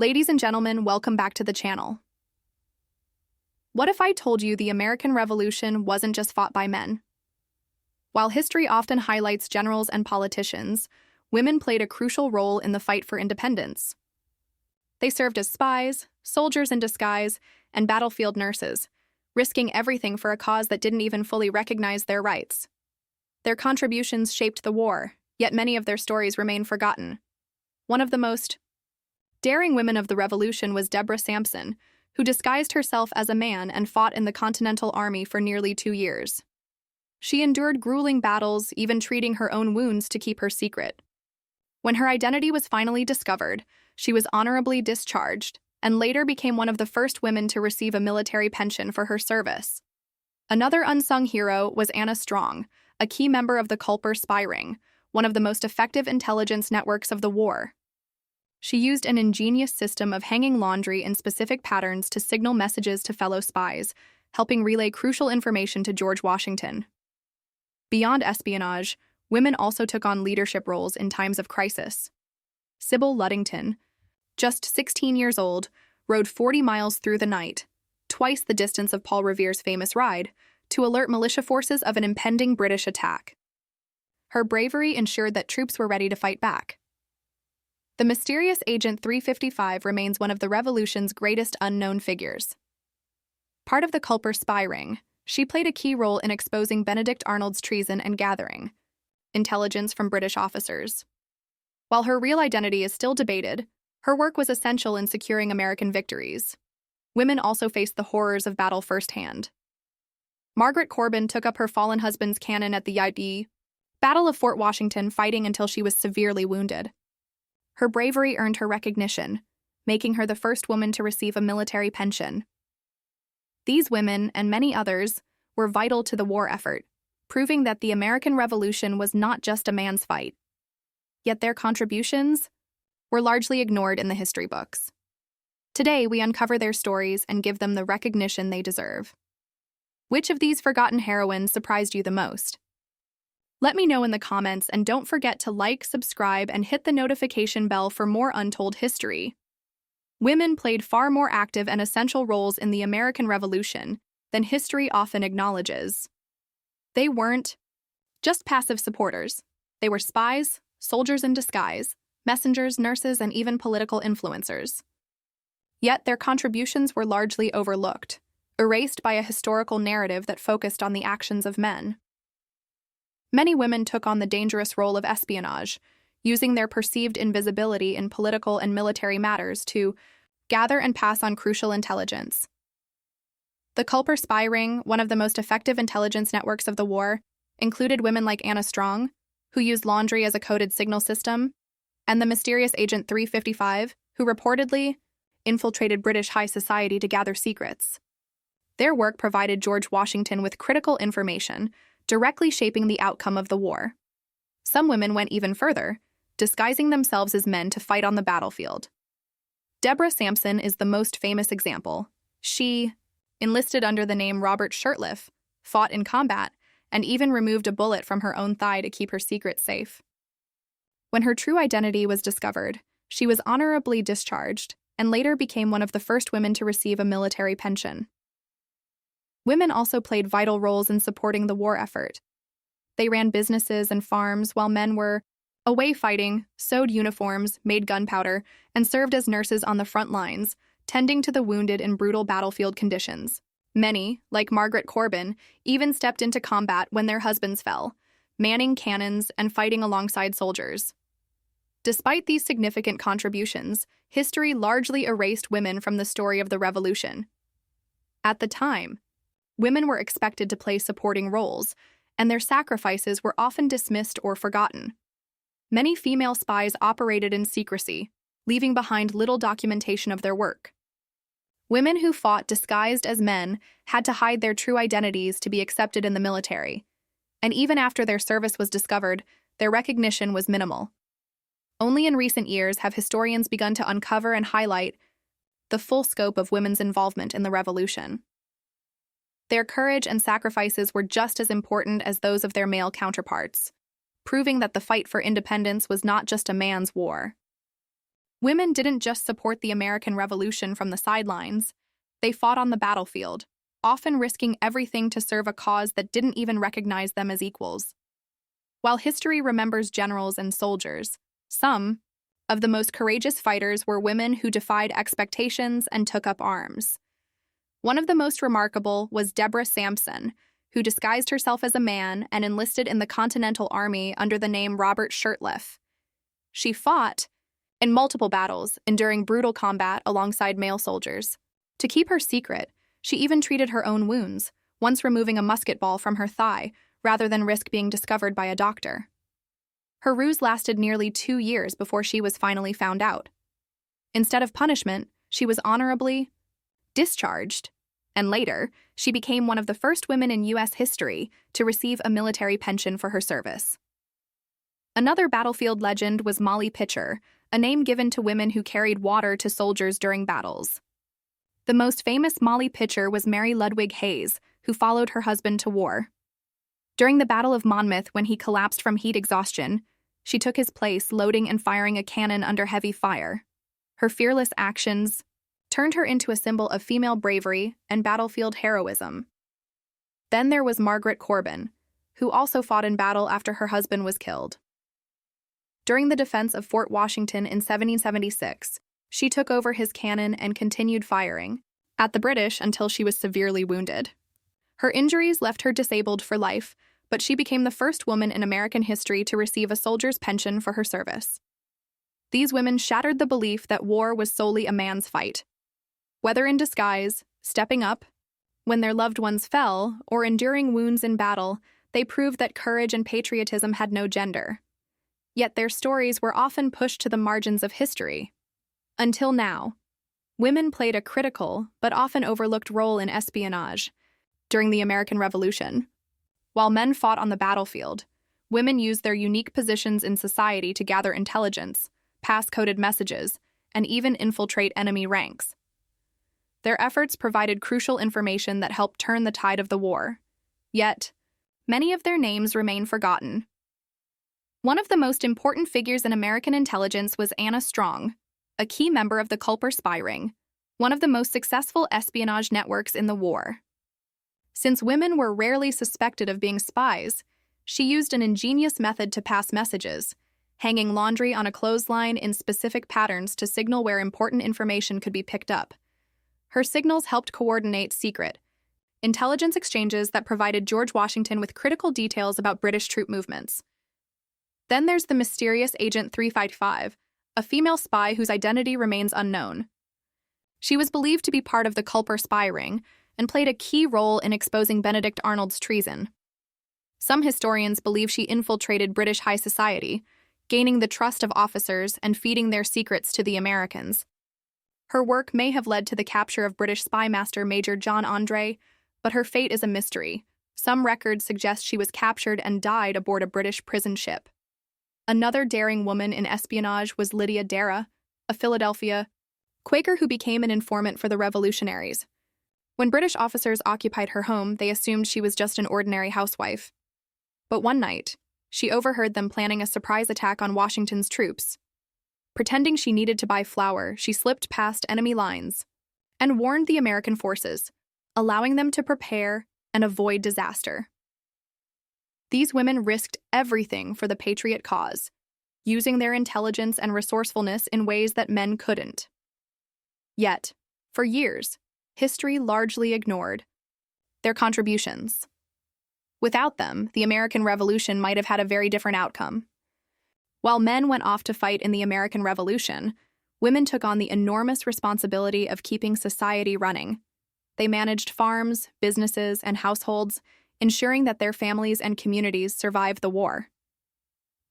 Ladies and gentlemen, welcome back to the channel. What if I told you the American Revolution wasn't just fought by men? While history often highlights generals and politicians, women played a crucial role in the fight for independence. They served as spies, soldiers in disguise, and battlefield nurses, risking everything for a cause that didn't even fully recognize their rights. Their contributions shaped the war, yet many of their stories remain forgotten. One of the most daring women of the Revolution was Deborah Sampson, who disguised herself as a man and fought in the Continental Army for nearly 2 years. She endured grueling battles, even treating her own wounds to keep her secret. When her identity was finally discovered, she was honorably discharged and later became one of the first women to receive a military pension for her service. Another unsung hero was Anna Strong, a key member of the Culper spy ring, one of the most effective intelligence networks of the war. She used an ingenious system of hanging laundry in specific patterns to signal messages to fellow spies, helping relay crucial information to George Washington. Beyond espionage, women also took on leadership roles in times of crisis. Sybil Ludington, just 16 years old, rode 40 miles through the night, twice the distance of Paul Revere's famous ride, to alert militia forces of an impending British attack. Her bravery ensured that troops were ready to fight back. The mysterious Agent 355 remains one of the Revolution's greatest unknown figures. Part of the Culper spy ring, she played a key role in exposing Benedict Arnold's treason and gathering intelligence from British officers. While her real identity is still debated, her work was essential in securing American victories. Women also faced the horrors of battle firsthand. Margaret Corbin took up her fallen husband's cannon at the Battle of Fort Washington, fighting until she was severely wounded. Her bravery earned her recognition, making her the first woman to receive a military pension. These women, and many others, were vital to the war effort, proving that the American Revolution was not just a man's fight. Yet their contributions were largely ignored in the history books. Today, we uncover their stories and give them the recognition they deserve. Which of these forgotten heroines surprised you the most? Let me know in the comments, and don't forget to like, subscribe, and hit the notification bell for more untold history. Women played far more active and essential roles in the American Revolution than history often acknowledges. They weren't just passive supporters. They were spies, soldiers in disguise, messengers, nurses, and even political influencers. Yet their contributions were largely overlooked, erased by a historical narrative that focused on the actions of men. Many women took on the dangerous role of espionage, using their perceived invisibility in political and military matters to gather and pass on crucial intelligence. The Culper spy ring, one of the most effective intelligence networks of the war, included women like Anna Strong, who used laundry as a coded signal system, and the mysterious Agent 355, who reportedly infiltrated British high society to gather secrets. Their work provided George Washington with critical information, directly shaping the outcome of the war. Some women went even further, disguising themselves as men to fight on the battlefield. Deborah Sampson is the most famous example. She enlisted under the name Robert Shirtliff, fought in combat, and even removed a bullet from her own thigh to keep her secret safe. When her true identity was discovered, she was honorably discharged and later became one of the first women to receive a military pension. Women also played vital roles in supporting the war effort. They ran businesses and farms while men were away fighting, sewed uniforms, made gunpowder, and served as nurses on the front lines, tending to the wounded in brutal battlefield conditions. Many, like Margaret Corbin, even stepped into combat when their husbands fell, manning cannons and fighting alongside soldiers. Despite these significant contributions, history largely erased women from the story of the Revolution. At the time, women were expected to play supporting roles, and their sacrifices were often dismissed or forgotten. Many female spies operated in secrecy, leaving behind little documentation of their work. Women who fought disguised as men had to hide their true identities to be accepted in the military, and even after their service was discovered, their recognition was minimal. Only in recent years have historians begun to uncover and highlight the full scope of women's involvement in the Revolution. Their courage and sacrifices were just as important as those of their male counterparts, proving that the fight for independence was not just a man's war. Women didn't just support the American Revolution from the sidelines, they fought on the battlefield, often risking everything to serve a cause that didn't even recognize them as equals. While history remembers generals and soldiers, some of the most courageous fighters were women who defied expectations and took up arms. One of the most remarkable was Deborah Sampson, who disguised herself as a man and enlisted in the Continental Army under the name Robert Shirtliff. She fought in multiple battles, enduring brutal combat alongside male soldiers. To keep her secret, she even treated her own wounds, once removing a musket ball from her thigh rather than risk being discovered by a doctor. Her ruse lasted nearly 2 years before she was finally found out. Instead of punishment, she was honorably discharged, and later, she became one of the first women in U.S. history to receive a military pension for her service. Another battlefield legend was Molly Pitcher, a name given to women who carried water to soldiers during battles. The most famous Molly Pitcher was Mary Ludwig Hayes, who followed her husband to war. During the Battle of Monmouth, when he collapsed from heat exhaustion, she took his place, loading and firing a cannon under heavy fire. Her fearless actions turned her into a symbol of female bravery and battlefield heroism. Then there was Margaret Corbin, who also fought in battle after her husband was killed. During the defense of Fort Washington in 1776, she took over his cannon and continued firing at the British until she was severely wounded. Her injuries left her disabled for life, but she became the first woman in American history to receive a soldier's pension for her service. These women shattered the belief that war was solely a man's fight. Whether in disguise, stepping up when their loved ones fell, or enduring wounds in battle, they proved that courage and patriotism had no gender. Yet their stories were often pushed to the margins of history. Until now, women played a critical but often overlooked role in espionage during the American Revolution. While men fought on the battlefield, women used their unique positions in society to gather intelligence, pass coded messages, and even infiltrate enemy ranks. Their efforts provided crucial information that helped turn the tide of the war. Yet, many of their names remain forgotten. One of the most important figures in American intelligence was Anna Strong, a key member of the Culper spy ring, one of the most successful espionage networks in the war. Since women were rarely suspected of being spies, she used an ingenious method to pass messages, hanging laundry on a clothesline in specific patterns to signal where important information could be picked up. Her signals helped coordinate secret intelligence exchanges that provided George Washington with critical details about British troop movements. Then there's the mysterious Agent 355, a female spy whose identity remains unknown. She was believed to be part of the Culper spy ring and played a key role in exposing Benedict Arnold's treason. Some historians believe she infiltrated British high society, gaining the trust of officers and feeding their secrets to the Americans. Her work may have led to the capture of British spy master Major John Andre, but her fate is a mystery. Some records suggest she was captured and died aboard a British prison ship. Another daring woman in espionage was Lydia Darrah, a Philadelphia Quaker who became an informant for the revolutionaries. When British officers occupied her home, they assumed she was just an ordinary housewife. But one night, she overheard them planning a surprise attack on Washington's troops. Pretending she needed to buy flour, she slipped past enemy lines and warned the American forces, allowing them to prepare and avoid disaster. These women risked everything for the patriot cause, using their intelligence and resourcefulness in ways that men couldn't. Yet, for years, history largely ignored their contributions. Without them, the American Revolution might have had a very different outcome. While men went off to fight in the American Revolution, women took on the enormous responsibility of keeping society running. They managed farms, businesses, and households, ensuring that their families and communities survived the war.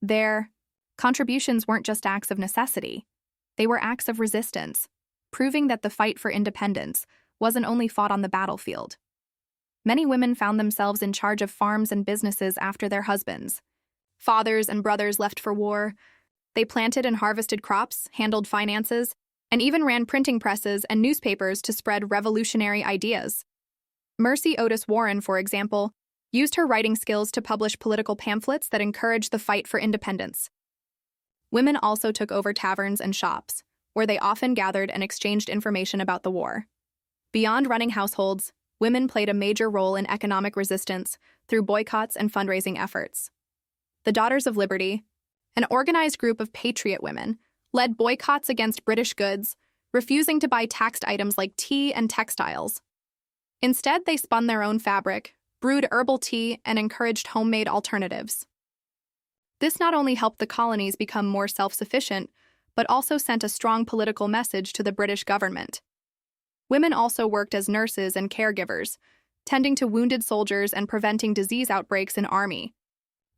Their contributions weren't just acts of necessity, they were acts of resistance, proving that the fight for independence wasn't only fought on the battlefield. Many women found themselves in charge of farms and businesses after their husbands. Fathers and brothers left for war. They planted and harvested crops, handled finances, and even ran printing presses and newspapers to spread revolutionary ideas. Mercy Otis Warren, for example, used her writing skills to publish political pamphlets that encouraged the fight for independence. Women also took over taverns and shops, where they often gathered and exchanged information about the war. Beyond running households, women played a major role in economic resistance through boycotts and fundraising efforts. The Daughters of Liberty, an organized group of patriot women, led boycotts against British goods, refusing to buy taxed items like tea and textiles. Instead, they spun their own fabric, brewed herbal tea, and encouraged homemade alternatives. This not only helped the colonies become more self-sufficient, but also sent a strong political message to the British government. Women also worked as nurses and caregivers, tending to wounded soldiers and preventing disease outbreaks in army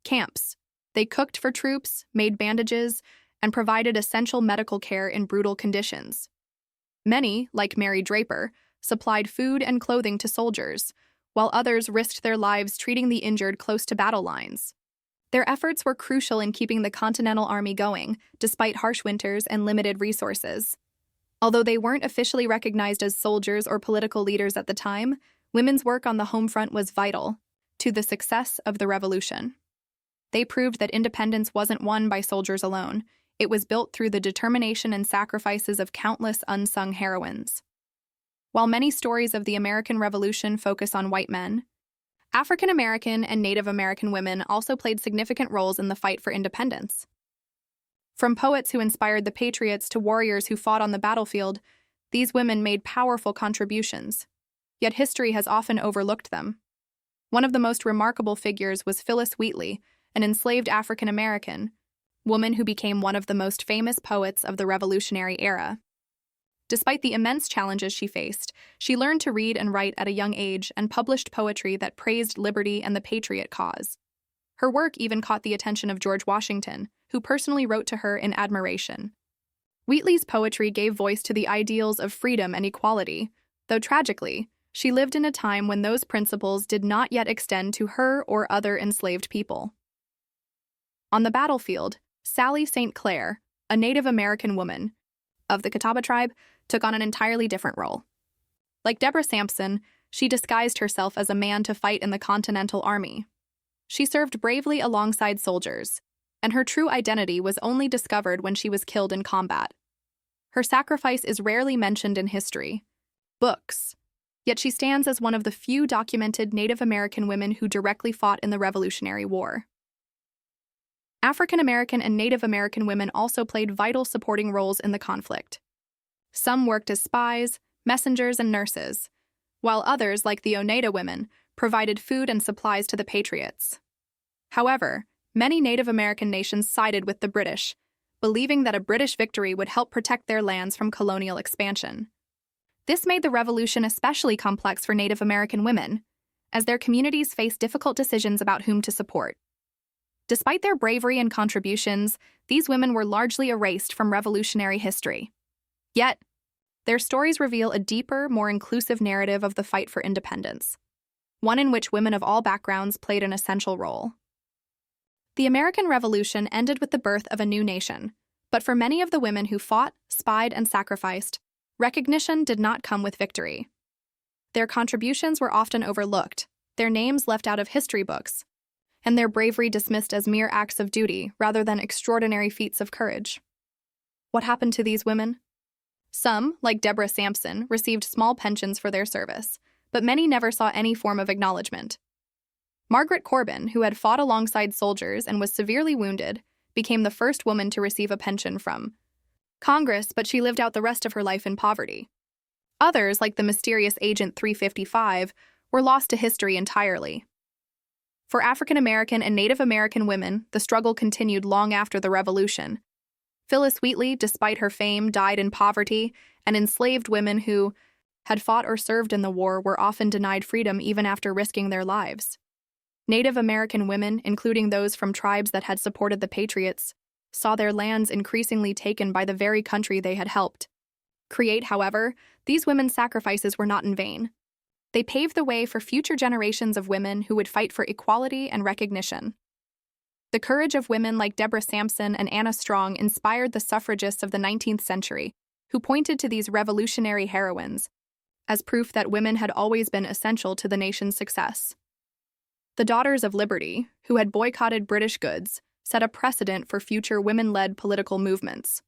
camps. They cooked for troops, made bandages, and provided essential medical care in brutal conditions. Many, like Mary Draper, supplied food and clothing to soldiers, while others risked their lives treating the injured close to battle lines. Their efforts were crucial in keeping the Continental Army going, despite harsh winters and limited resources. Although they weren't officially recognized as soldiers or political leaders at the time, women's work on the home front was vital to the success of the Revolution. They proved that independence wasn't won by soldiers alone. It was built through the determination and sacrifices of countless unsung heroines. While many stories of the American Revolution focus on white men, African American and Native American women also played significant roles in the fight for independence. From poets who inspired the patriots to warriors who fought on the battlefield, these women made powerful contributions, yet history has often overlooked them. One of the most remarkable figures was Phyllis Wheatley, an enslaved African American woman who became one of the most famous poets of the Revolutionary era. Despite the immense challenges she faced, she learned to read and write at a young age and published poetry that praised liberty and the patriot cause. Her work even caught the attention of George Washington, who personally wrote to her in admiration. Wheatley's poetry gave voice to the ideals of freedom and equality, though tragically, she lived in a time when those principles did not yet extend to her or other enslaved people. On the battlefield, Sally St. Clair, a Native American woman of the Catawba tribe, took on an entirely different role. Like Deborah Sampson, she disguised herself as a man to fight in the Continental Army. She served bravely alongside soldiers, and her true identity was only discovered when she was killed in combat. Her sacrifice is rarely mentioned in history, books, yet she stands as one of the few documented Native American women who directly fought in the Revolutionary War. African American and Native American women also played vital supporting roles in the conflict. Some worked as spies, messengers, and nurses, while others, like the Oneida women, provided food and supplies to the Patriots. However, many Native American nations sided with the British, believing that a British victory would help protect their lands from colonial expansion. This made the Revolution especially complex for Native American women, as their communities faced difficult decisions about whom to support. Despite their bravery and contributions, these women were largely erased from revolutionary history. Yet, their stories reveal a deeper, more inclusive narrative of the fight for independence, one in which women of all backgrounds played an essential role. The American Revolution ended with the birth of a new nation, but for many of the women who fought, spied, and sacrificed, recognition did not come with victory. Their contributions were often overlooked, their names left out of history books, and their bravery dismissed as mere acts of duty rather than extraordinary feats of courage. What happened to these women? Some, like Deborah Sampson, received small pensions for their service, but many never saw any form of acknowledgement. Margaret Corbin, who had fought alongside soldiers and was severely wounded, became the first woman to receive a pension from Congress, but she lived out the rest of her life in poverty. Others, like the mysterious Agent 355, were lost to history entirely. For African American and Native American women, the struggle continued long after the Revolution. Phyllis Wheatley, despite her fame, died in poverty, and enslaved women who had fought or served in the war were often denied freedom even after risking their lives. Native American women, including those from tribes that had supported the Patriots, saw their lands increasingly taken by the very country they had helped create. However, these women's sacrifices were not in vain. They paved the way for future generations of women who would fight for equality and recognition. The courage of women like Deborah Sampson and Anna Strong inspired the suffragists of the 19th century, who pointed to these revolutionary heroines as proof that women had always been essential to the nation's success. The Daughters of Liberty, who had boycotted British goods, set a precedent for future women-led political movements.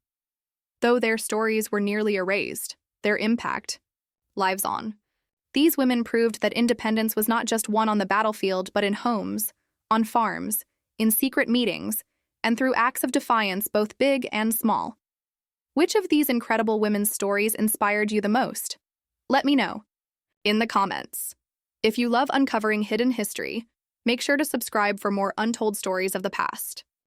Though their stories were nearly erased, their impact lives on. These women proved that independence was not just won on the battlefield, but in homes, on farms, in secret meetings, and through acts of defiance, both big and small. Which of these incredible women's stories inspired you the most? Let me know in the comments. If you love uncovering hidden history, make sure to subscribe for more untold stories of the past.